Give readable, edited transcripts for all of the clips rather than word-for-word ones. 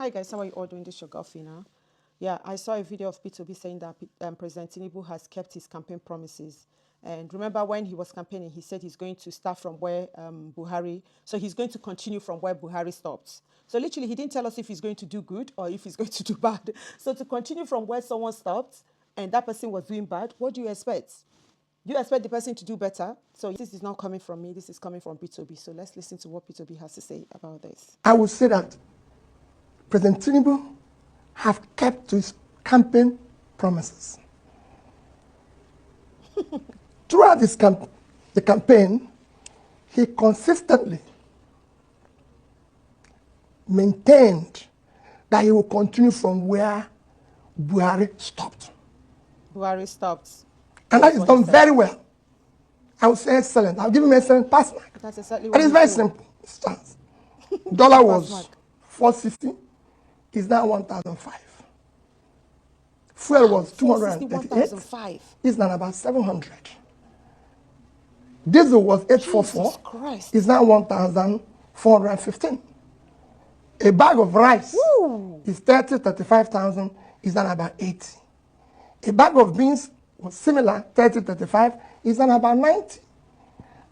Hi guys, how are you all doing? This is your girl Fina. Yeah, I saw a video of P2B saying that President Tinubu has kept his campaign promises. And remember when he was campaigning, he said he's going to start from where so he's going to continue from where Buhari stopped. So literally, he didn't tell us if he's going to do good or if he's going to do bad. So to continue from where someone stopped and that person was doing bad, what do you expect? Do you expect the person to do better? So this is not coming from me. This is coming from P2B. So let's listen to what P2B has to say about this. I would say that President Tinubu have kept to his campaign promises. Throughout the campaign, he consistently maintained that he will continue from where Buhari stopped. Buhari stopped. And that is done very well. I would say excellent. I'll give him excellent pass mark. That's exactly what And it's very simple. Dollar was 460, is now 1,005. Fuel was 238, is now about 700. Diesel was 844, is now 1,415. A bag of rice is 35,000, is now about 80. A bag of beans was similar, 35, is now about 90.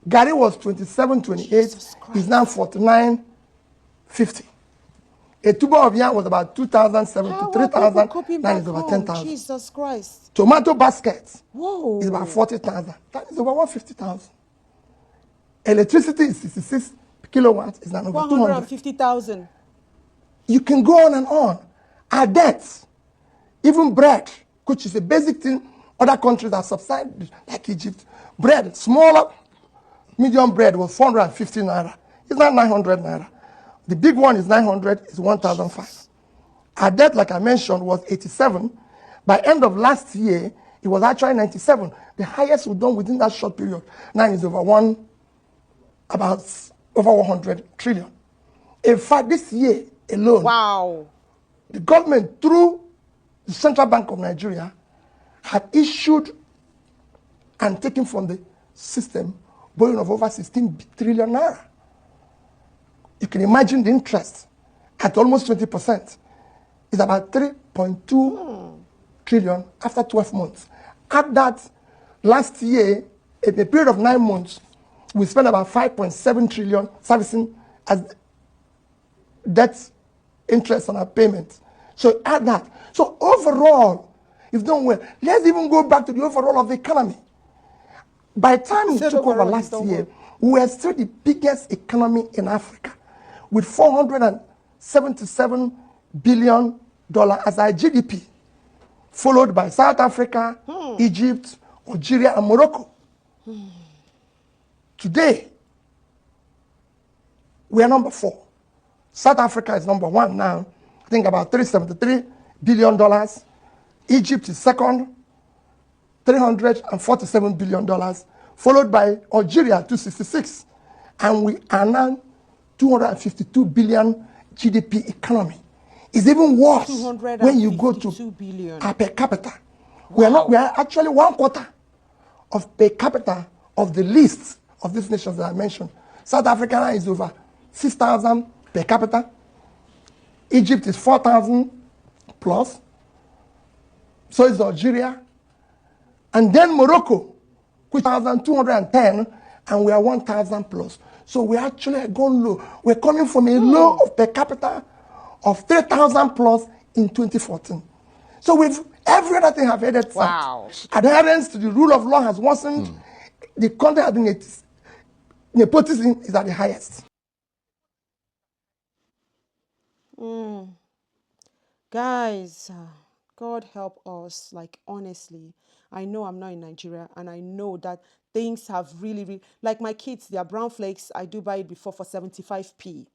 Gari was 27.28, is now 49.50. A tuber of yam was about 2,007 to 3,000, that is over 10,000. Jesus Christ. Tomato basket is about 40,000, that is over 150,000. Electricity is 66 kilowatts, is now over 150,000. You can go on and on. Our debts, even bread, which is a basic thing other countries are subsidized, like Egypt. Bread, smaller, medium bread was 450 naira. It's not 900 naira. The big one is 900, it's 1,005. Our debt, like I mentioned, was 87. By end of last year, it was actually 97. The highest we've done within that short period. Now is over 100 trillion. In fact, this year alone, the government, through the Central Bank of Nigeria, had issued and taken from the system borrowing of over 16 trillion naira. You can imagine the interest at almost 20%. It's about 3.2 trillion after 12 months. At that, last year, in a period of 9 months, we spent about 5.7 trillion servicing as debt interest on our payments. So add that. So overall, it's done well. Let's even go back to the overall of the economy. By the time we took over last year, we were still the biggest economy in Africa, with $477 billion as our GDP, followed by South Africa, Egypt, Algeria, and Morocco. Today, we are number 4. South Africa is number 1 now, I think about $373 billion. Egypt is second, $347 billion, followed by Algeria, 266. And we are now 252 billion GDP economy. It's even worse when you go to our per capita. We are actually 1/4 of per capita of the list of these nations that I mentioned. South Africa is over 6,000 per capita. Egypt is 4,000 plus. So is Algeria. And then Morocco, which is 1,210, and we are 1,000 plus. So we actually are going low. We're coming from a low of per capita of 3,000 plus in 2014. So with every other thing have headed south. Adherence to the rule of law has worsened. The country has been nepotism is at the highest. Guys, God help us. Like, honestly, I know I'm not in Nigeria, and I know that things have really, like my kids, their brown flakes, I do buy it before for 75p.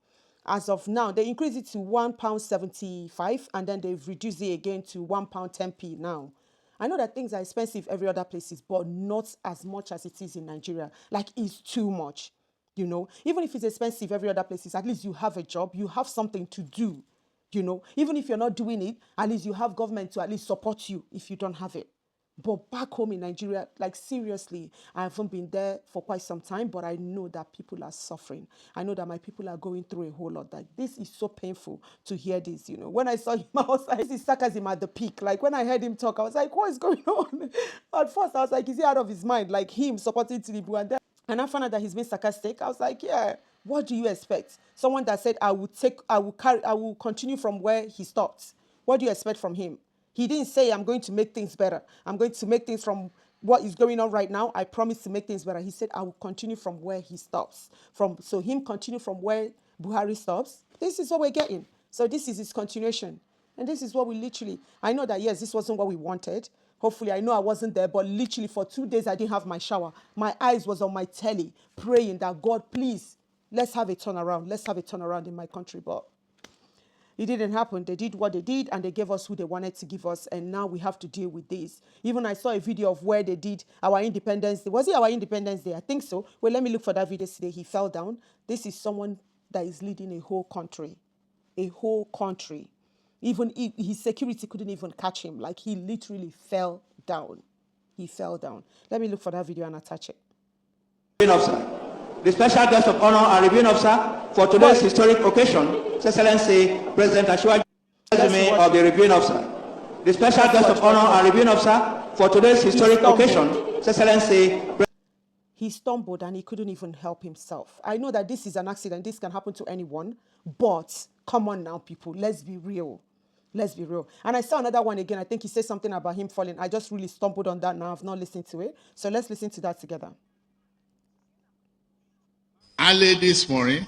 As of now, they increased it to £1.75, and then they've reduced it again to £1.10p now. I know that things are expensive every other places, but not as much as it is in Nigeria. Like, it's too much, you know. Even if it's expensive every other places, at least you have a job, you have something to do, you know. Even if you're not doing it, at least you have government to at least support you if you don't have it. But back home in Nigeria, like seriously, I haven't been there for quite some time, but I know that people are suffering. I know that my people are going through a whole lot. Like this is so painful to hear this, you know. When I saw him, I was like, this is sarcasm at the peak. Like when I heard him talk, I was like, what is going on? At first, I was like, is he out of his mind? Like him supporting Tinubu. And I found out that he's been sarcastic. I was like, yeah, what do you expect? Someone that said, I will continue from where he stopped. What do you expect from him? He didn't say, I'm going to make things better. I'm going to make things from what is going on right now. I promise to make things better. He said, I will continue from where he stops. So him continue from where Buhari stops. This is what we're getting. So this is his continuation. And this is what we literally, I know that, yes, this wasn't what we wanted. Hopefully, I know I wasn't there, but literally for 2 days, I didn't have my shower. My eyes was on my telly, praying that, God, please, let's have a turnaround. Let's have a turnaround in my country. But it didn't happen. They did what they did, and they gave us who they wanted to give us, and now we have to deal with this. Even I saw a video of where they did our Independence Day. Was it our Independence Day? I think so. Well, let me look for that video today. He fell down. This is someone that is leading a whole country. A whole country. Even his security couldn't even catch him. Like, he literally fell down. He fell down. Let me look for that video and attach it. Officer. The special guest of honor and reviewing officer for today's historic occasion, His Excellency President Ashwaji resume of the reviewing officer. The special guest of honor and reviewing officer for today's historic occasion, His Excellency. He stumbled and he couldn't even help himself. I know that this is an accident. This can happen to anyone. But come on now, people. Let's be real. Let's be real. And I saw another one again. I think he said something about him falling. I just really stumbled on that now. I've not listened to it. So let's listen to that together. Early this morning,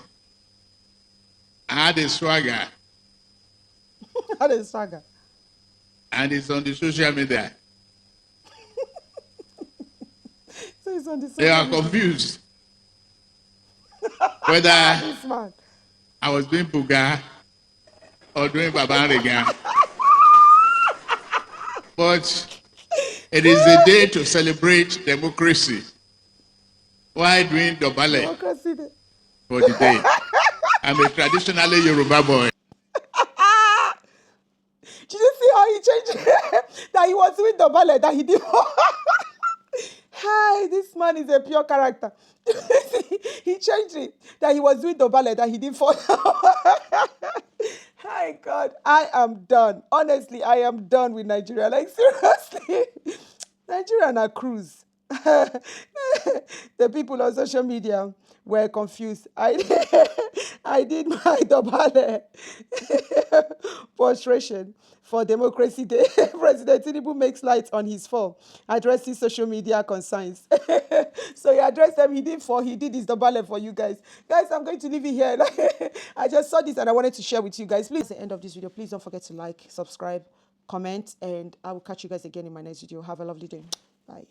I had a swagger. Had a swagger. And it's on the social media. So it's on the social They are media. confused whether I was doing Buga or doing Babanriga. But it is a day to celebrate democracy. Why doing Dobale for the day? I'm a traditionally Yoruba boy. Did you see how he changed it? That he was doing Dobale, that he did. Hi, this man is a pure character. He changed it. That he was doing Dobale, that he didn't fall. Hi, God. I am done. Honestly, I am done with Nigeria. Like, seriously. Nigeria on a cruise. The people on social media were confused. I did my Dobale prostration for Democracy Day. President Tinubu makes light on his fall, addressing social media concerns. So he addressed them. He did fall. He did his Dobale for you guys. Guys, I'm going to leave it here. I just saw this and I wanted to share with you guys. Please, at the end of this video, please don't forget to like, subscribe, comment, and I will catch you guys again in my next video. Have a lovely day. Bye.